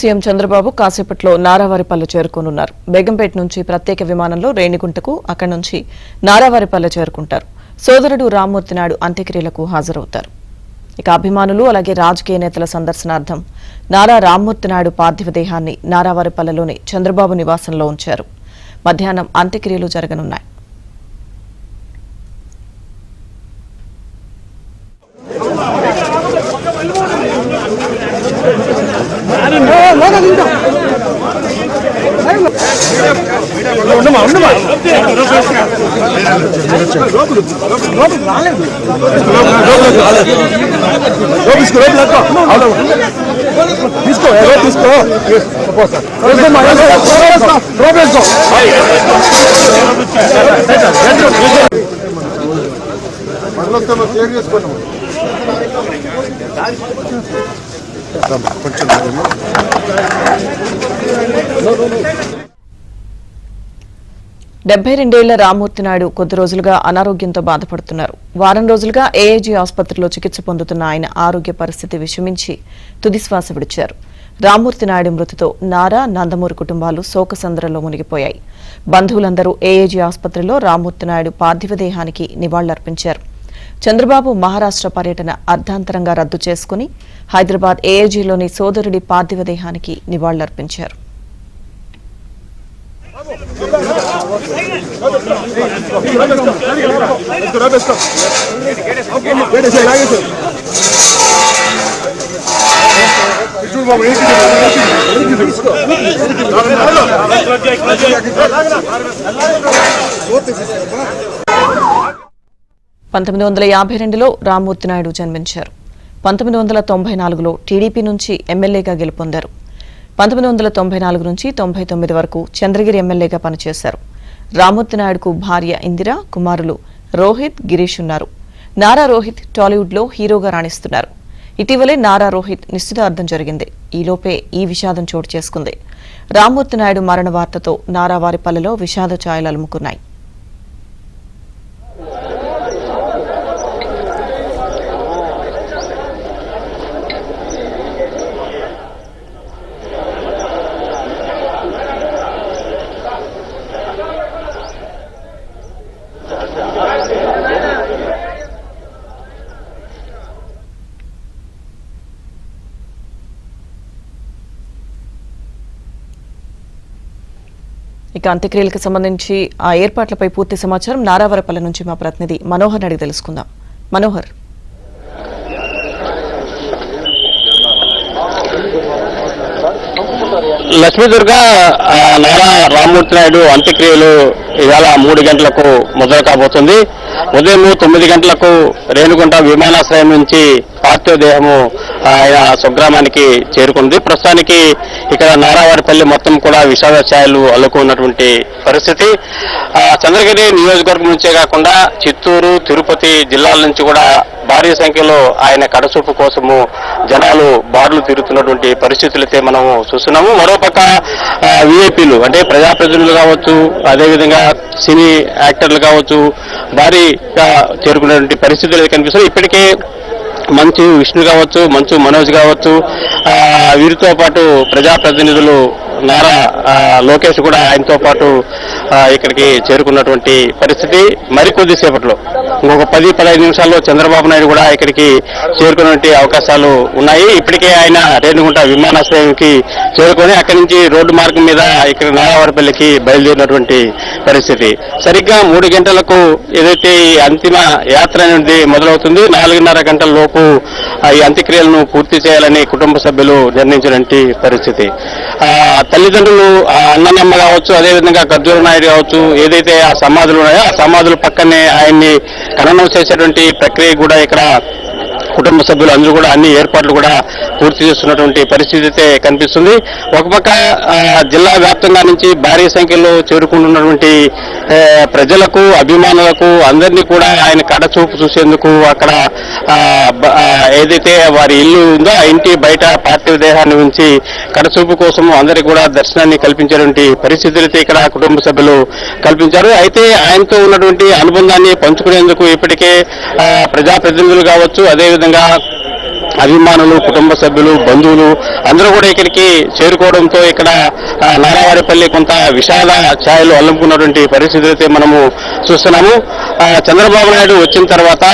CM Chandrababu కాసేపట్లో నారావారిపల్లె చేరుకోనున్నారు. బేగంపేట నుంచి ప్రత్యేక విమానంలో రేణిగుంటకు, అక్కడి నుంచి నారావారిపల్లె చేరుకుంటారు. సోదరుడు రామ్మూర్తి నాయుడు అంత్యక్రియలకు హాజరవుతారు. ఇక అభిమానులు అలాగే రాజకీయ నేతల సందర్శనార్థం నారా రామ్మూర్తి నాయుడు పార్థివ దేహాన్ని నారావారిపల్లెలోని చంద్రబాబు నివాసంలో ఉంచారు. మధ్యాహ్నం అంత్యక్రియలు జరగనున్నాయి. డెబ్బై 72 రామ్మూర్తి నాయుడు కొద్ది రోజులుగా అనారోగ్యంతో బాధపడుతున్నారు. వారం రోజులుగా ఏఐజీ ఆసుపత్రిలో చికిత్స పొందుతున్న ఆయన ఆరోగ్య పరిస్థితి విషమించి తుదిశ్వాస విడిచారు. రామ్మూర్తి నాయుడు మృతితో నారా, నందమూరి కుటుంబాలు శోకసంద్రంలో మునిగిపోయాయి. బంధువులందరూ ఏఐజీ ఆసుపత్రిలో రామ్మూర్తి నాయుడు పార్థివ దేహానికి నివాళులర్పించారు. చంద్రబాబు మహారాష్ట్ర పర్యటన అర్ధాంతరంగా రద్దు చేసుకుని హైదరాబాద్ ఏఐజీలోని సోదరుడి పార్థివ దేహానికి నివాళులర్పించారు. లో రామ్మూర్తి నాయుడు జన్మించారు. 1994లో టీడీపీ నుంచి ఎమ్మెల్యేగా గెలుపొందారు. 1994 నుంచి 99 వరకు చంద్రగిరి ఎమ్మెల్యేగా పనిచేశారు. రామ్మూర్తి నాయుడుకు భార్య ఇందిర, కుమారులు రోహిత్, గిరీష్ ఉన్నారు. నారా రోహిత్ టాలీవుడ్ లో హీరోగా రాణిస్తున్నారు. ఇటీవలే నారా రోహిత్ నిశ్చితార్థం జరిగింది. ఈలోపే ఈ విషాదం చోటు చేసుకుంది. రామ్మూర్తి నాయుడు మరణ వార్తతో నారావారిపల్లెలో విషాద ఛాయలు అలుముకున్నాయి. ఇక అంత్యక్రియలకు సంబంధించి ఆ ఏర్పాట్లపై పూర్తి సమాచారం నారావారిపల్లె నుంచి మా ప్రతినిధి మనోహర్ అడిగి తెలుసుకుందాం. మనోహర్, లక్ష్మీదుర్గ నారా రామ్మూర్తి నాయుడు అంత్యక్రియలు ఇవాళ 3 గంటలకు మొదలు కాబోతుంది. ఉదయం 9 గంటలకు రేణిగుంట విమానాశ్రయం నుంచి పార్థివ దేహము ఆయన స్వగ్రామానికి చేరుకుంది. ప్రస్తుతానికి ఇక్కడ నారావారిపల్లి మొత్తం కూడా విషాద ఛాయలు అల్లుకున్నటువంటి పరిస్థితి. చంద్రగిరి నియోజకవర్గం నుంచే కాకుండా చిత్తూరు, తిరుపతి జిల్లాల నుంచి కూడా భారీ సంఖ్యలో ఆయన కడచూపు కోసము జనాలు బార్లు తిరుగుతున్నటువంటి పరిస్థితులు అయితే మనం చూస్తున్నాము. మరోపక్క విఐపీలు అంటే ప్రజాప్రతినిధులు కావచ్చు, అదేవిధంగా సినీ యాక్టర్లు కావచ్చు భారీగా చేరుకున్నటువంటి పరిస్థితులు కనిపిస్తున్నాయి. ఇప్పటికే మంచు విష్ణు కావచ్చు, మంచు మనోజ్ కావచ్చు, వీరితో పాటు ప్రజాప్రతినిధులు నారా లోకేష్ కూడా ఆయనతో పాటు ఇక్కడికి చేరుకున్నటువంటి పరిస్థితి. మరికొద్దిసేపట్లో ఇంకొక 10-15 నిమిషాల్లో చంద్రబాబు నాయుడు కూడా ఇక్కడికి చేరుకునే అవకాశాలు ఉన్నాయి. ఇప్పటికే ఆయన రేణిగుంట విమానాశ్రయానికి చేరుకొని అక్కడి నుంచి రోడ్డు మార్గం మీద ఇక్కడ నారావారిపల్లికి బయలుదేరినటువంటి పరిస్థితి. సరిగ్గా 3 గంటలకు ఏదైతే ఈ అంతిమ యాత్ర అనేది మొదలవుతుంది. 4:30 గంటల లోపు ఈ అంత్యక్రియలను పూర్తి చేయాలని కుటుంబ సభ్యులు నిర్ణయించినటువంటి పరిస్థితి. తల్లిదండ్రులు అన్ననమ్మ కావచ్చు, అదేవిధంగా గర్జూర నాయుడు కావచ్చు, ఏదైతే ఆ సమాధులు ఉన్నాయో ఆ సమాధుల పక్కనే ఆయన్ని ఖననం చేసేటువంటి ప్రక్రియ కూడా ఇక్కడ కుటుంబ సభ్యులు అందరూ కూడా అన్ని ఏర్పాట్లు కూడా పూర్తి చేస్తున్నటువంటి పరిస్థితి అయితే కనిపిస్తుంది. ఒక పక్క జిల్లా వ్యాప్తంగా నుంచి భారీ సంఖ్యలో చేరుకుంటున్నటువంటి ప్రజలకు, అభిమానులకు అందరినీ కూడా ఆయన కడచూపు చూసేందుకు అక్కడ ఏదైతే వారి ఇల్లు ఉందో ఆ ఇంటి బయట పార్థివ దేహాన్ని ఉంచి కడచూపు కోసం అందరికీ కూడా దర్శనాన్ని కల్పించేటువంటి పరిస్థితులు అయితే ఇక్కడ కుటుంబ సభ్యులు కల్పించారు. అయితే ఆయనతో ఉన్నటువంటి అనుబంధాన్ని పంచుకునేందుకు ఇప్పటికే ప్రజాప్రతినిధులు కావచ్చు, అదేవిధంగా అభిమానులు, కుటుంబ సభ్యులు, బంధువులు అందరూ కూడా ఇక్కడికి చేరుకోవడంతో ఇక్కడ నారావారిపల్లి కొంత విషాద ఛాయలు అల్లుకున్నటువంటి పరిస్థితి అయితే మనము చూస్తున్నాము. చంద్రబాబు నాయుడు వచ్చిన తర్వాత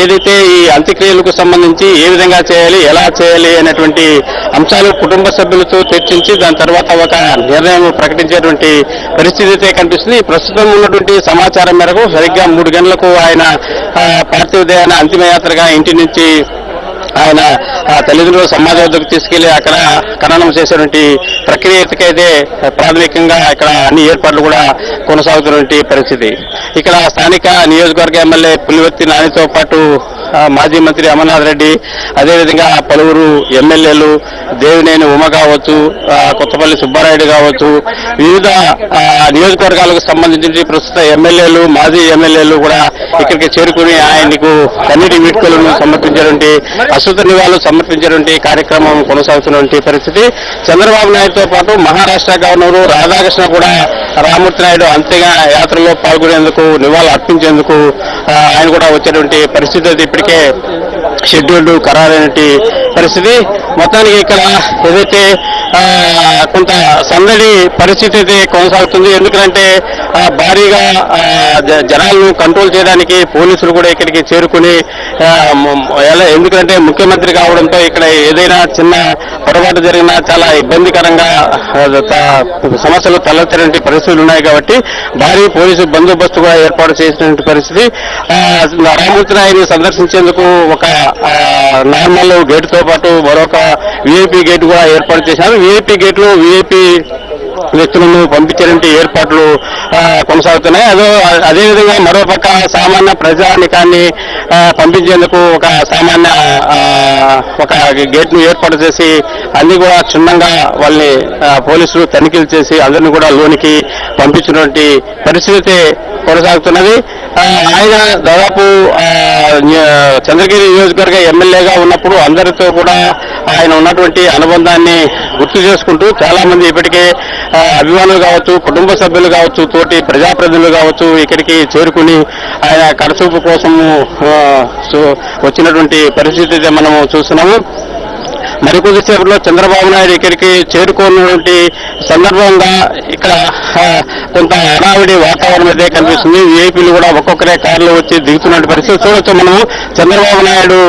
ఏదైతే ఈ అంత్యక్రియలకు సంబంధించి ఏ విధంగా చేయాలి, ఎలా చేయాలి అనేటువంటి అంశాలు కుటుంబ సభ్యులతో చర్చించి దాని తర్వాత ఒక నిర్ణయం ప్రకటించేటువంటి పరిస్థితి అయితే కనిపిస్తుంది. ప్రస్తుతం ఉన్నటువంటి సమాచారం మేరకు సరిగ్గా 3 గంటలకు ఆయన పార్థివ దేహాన్ని అంతిమయాత్రగా ఇంటి నుంచి ఆయన తల్లిదండ్రుల సమాధి వద్దకు తీసుకెళ్లి అక్కడ ఖననం చేసేటువంటి ప్రక్రియకైతే ప్రాథమికంగా ఇక్కడ అన్ని ఏర్పాట్లు కూడా కొనసాగుతున్నటువంటి పరిస్థితి. ఇక్కడ స్థానిక నియోజకవర్గ ఎమ్మెల్యే పులివర్తి నానితో పాటు మాజీ మంత్రి అమర్నాథ్ రెడ్డి, అదేవిధంగా పలువురు ఎమ్మెల్యేలు, దేవినేని ఉమ కావచ్చు, కొత్తపల్లి సుబ్బారాయుడు కావచ్చు, వివిధ నియోజకవర్గాలకు సంబంధించి ప్రస్తుత ఎమ్మెల్యేలు, మాజీ ఎమ్మెల్యేలు కూడా ఇక్కడికి చేరుకుని ఆయనకు కన్నీటి వీడ్కోలను సమర్పించేటువంటి అశ్రుత నివాళులు సమర్పించేటువంటి కార్యక్రమం కొనసాగుతున్నటువంటి పరిస్థితి. చంద్రబాబు నాయుడుతో పాటు మహారాష్ట్ర గవర్నరు రాధాకృష్ణ కూడా రామ్మూర్తి నాయుడు అంత్య యాత్రలో పాల్గొనేందుకు, నివాళులు అర్పించేందుకు ఆయన కూడా వచ్చేటువంటి పరిస్థితి అయితే ఇప్పటికే షెడ్యూల్డ్ ఖరారైనటువంటి పరిస్థితి. మొత్తానికి ఇక్కడ ఏదైతే కొంత సందడి పరిస్థితి అయితే కొనసాగుతుంది. ఎందుకంటే భారీగా జనాలను కంట్రోల్ చేయడానికి పోలీసులు కూడా ఇక్కడికి చేరుకుని ఎందుకంటే ముఖ్యమంత్రి కావడంతో ఇక్కడ ఏదైనా చిన్న పొరపాటు జరిగినా చాలా ఇబ్బందికరంగా సమస్యలు తలెత్తినటువంటి పరిస్థితులు ఉన్నాయి కాబట్టి భారీ పోలీసు బందోబస్తు కూడా ఏర్పాటు చేసినటువంటి పరిస్థితి. రామ్మూర్తి నాయుడిని సందర్శించేందుకు ఒక నార్మల్ గేటుతో పాటు మరొక విఐపి గేట్ కూడా ఏర్పాటు చేశారు. విఐపి గేట్లు విఐపి వ్యక్తులను పంపించేటువంటి ఏర్పాట్లు కొనసాగుతున్నాయి. అదేవిధంగా మరోపక్క సామాన్య ప్రజానికాన్ని పంపించేందుకు ఒక సామాన్య ఒక గేట్ ను ఏర్పాటు చేసి అన్ని కూడా క్షుణ్ణంగా వాళ్ళని పోలీసులు తనిఖీలు చేసి అందరినీ కూడా లోనికి పంపించినటువంటి పరిస్థితి కొనసాగుతున్నది. ఆయన దాదాపు చంద్రగిరి నియోజకవర్గ ఎమ్మెల్యేగా ఉన్నప్పుడు అందరితో కూడా ఆయన ఉన్నటువంటి అనుబంధాన్ని గుర్తు చేసుకుంటూ చాలా మంది ఇప్పటికే అభిమానులు కావచ్చు, కుటుంబ సభ్యులు కావచ్చు, తోటి ప్రజాప్రతినిధులు కావచ్చు ఇక్కడికి చేరుకుని ఆయన కడచూపు కోసము వచ్చినటువంటి పరిస్థితి మనము చూస్తున్నాము. మరికొద్దిసేపట్లో చంద్రబాబు నాయుడు ఇక్కడికి చేరుకున్నటువంటి సందర్భంగా ఇక్కడ కొంత హడావిడి వాతావరణం అయితే కనిపిస్తుంది. వీఐపీలు కూడా ఒక్కొక్కరే కారులో వచ్చి దిగుతున్న పరిస్థితి చూడొచ్చు. మనము చంద్రబాబు నాయుడు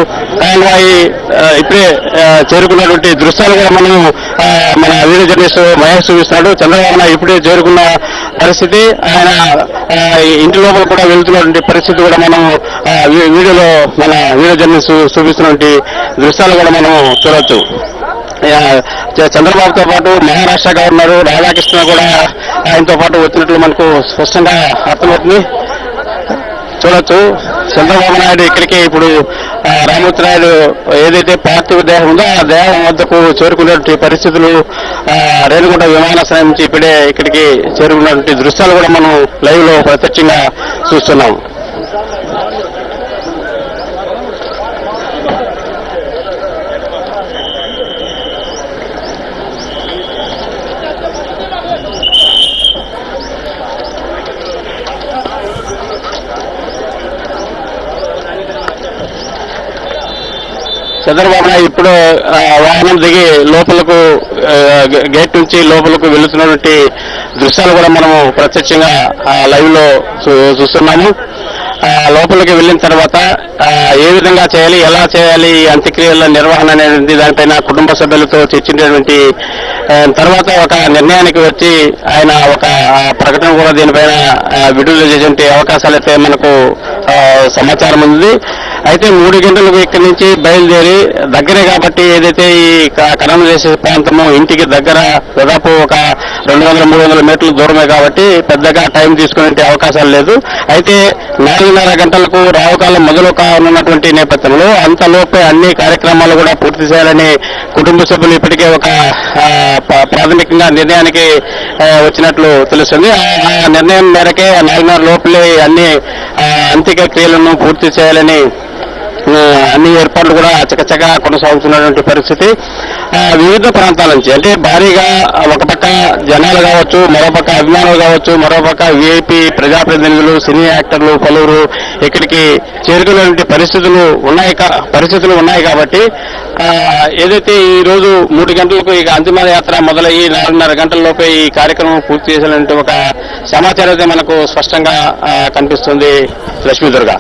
కాన్వాయి ఇప్పుడే చేరుకున్నటువంటి దృశ్యాలు కూడా మనం మన వీడియో జర్నలిస్ట్ మహేష్ చూపిస్తున్నాడు. చంద్రబాబు నాయుడు ఇప్పుడే చేరుకున్న పరిస్థితి, ఆయన ఇంటి లోపల కూడా వెళ్తున్నటువంటి పరిస్థితి కూడా మనం వీడియోలో మన వీడియో జర్నలిస్ట్ చూపిస్తున్నటువంటి దృశ్యాలు కూడా మనం చూడొచ్చు. చంద్రబాబుతో పాటు మహారాష్ట్ర గవర్నర్ రాధాకృష్ణ కూడా ఆయనతో పాటు వచ్చినట్లు మనకు స్పష్టంగా అర్థమవుతుంది. చూడొచ్చు చంద్రబాబు నాయుడు ఇక్కడికి ఇప్పుడు రామ్మూర్తి నాయుడు ఏదైతే పార్థివ దేహం ఉందో ఆ దేహం వద్దకు చేరుకున్నటువంటి పరిస్థితులు రేణిగుంట విమానాశ్రయం నుంచి ఇప్పుడే ఇక్కడికి చేరుకున్నటువంటి దృశ్యాలు కూడా మనం లైవ్ లో ప్రత్యక్షంగా చూస్తున్నాం. చంద్రబాబు నాయుడు ఇప్పుడు వాహనం దిగి లోపలకు గేట్ నుంచి లోపలకు వెళుతున్నటువంటి దృశ్యాలు కూడా మనము ప్రత్యక్షంగా లైవ్ లో చూస్తున్నాము. లోపలికి వెళ్ళిన తర్వాత ఏ విధంగా చేయాలి, ఎలా చేయాలి, అంత్యక్రియల నిర్వహణ అనేది దానిపైన కుటుంబ సభ్యులతో చర్చించేటువంటి తర్వాత ఒక నిర్ణయానికి వచ్చి ఆయన ఒక ప్రకటన కూడా దీనిపైన విడుదల చేసే అవకాశాలు అయితే మనకు సమాచారం ఉంది. అయితే 3 గంటలకు ఇక్కడి నుంచి బయలుదేరి దగ్గరే కాబట్టి ఏదైతే ఈ ఖననం చేసే ప్రాంతము ఇంటికి దగ్గర దాదాపు ఒక 200-300 మీటర్ల దూరమే కాబట్టి పెద్దగా టైం తీసుకునే అవకాశాలు లేదు. అయితే 4:30 గంటలకు రావుకాలం మొదలు కానున్నటువంటి నేపథ్యంలో అంతలోపే అన్ని కార్యక్రమాలు కూడా పూర్తి చేయాలని కుటుంబ సభ్యులు ఇప్పటికే ఒక ప్రాథమికంగా నిర్ణయానికి వచ్చినట్లు తెలుస్తుంది. ఆ నిర్ణయం మేరకే 4:30 లోపలే అన్ని అంతిక క్రియలను పూర్తి చేయాలని అన్ని ఏర్పాట్లు కూడా చకచకా కొనసాగుతున్నటువంటి పరిస్థితి. వివిధ ప్రాంతాల నుంచి అంటే భారీగా ఒక పక్క జనాలు కావచ్చు, మరోపక్క అభిమానులు కావచ్చు, మరోపక్క విఐపి ప్రజాప్రతినిధులు, సినీ యాక్టర్లు పలువురు ఇక్కడికి చేరుకునేటువంటి పరిస్థితులు ఉన్నాయి కాబట్టి ఏదైతే ఈ రోజు 3 గంటలకు ఇక అంతిమ యాత్ర మొదలయ్యి 4:30 గంటల లోపే ఈ కార్యక్రమం పూర్తి చేసినటువంటి ఒక సమాచారం అయితే మనకు స్పష్టంగా కనిపిస్తుంది. లక్ష్మీ దుర్గా.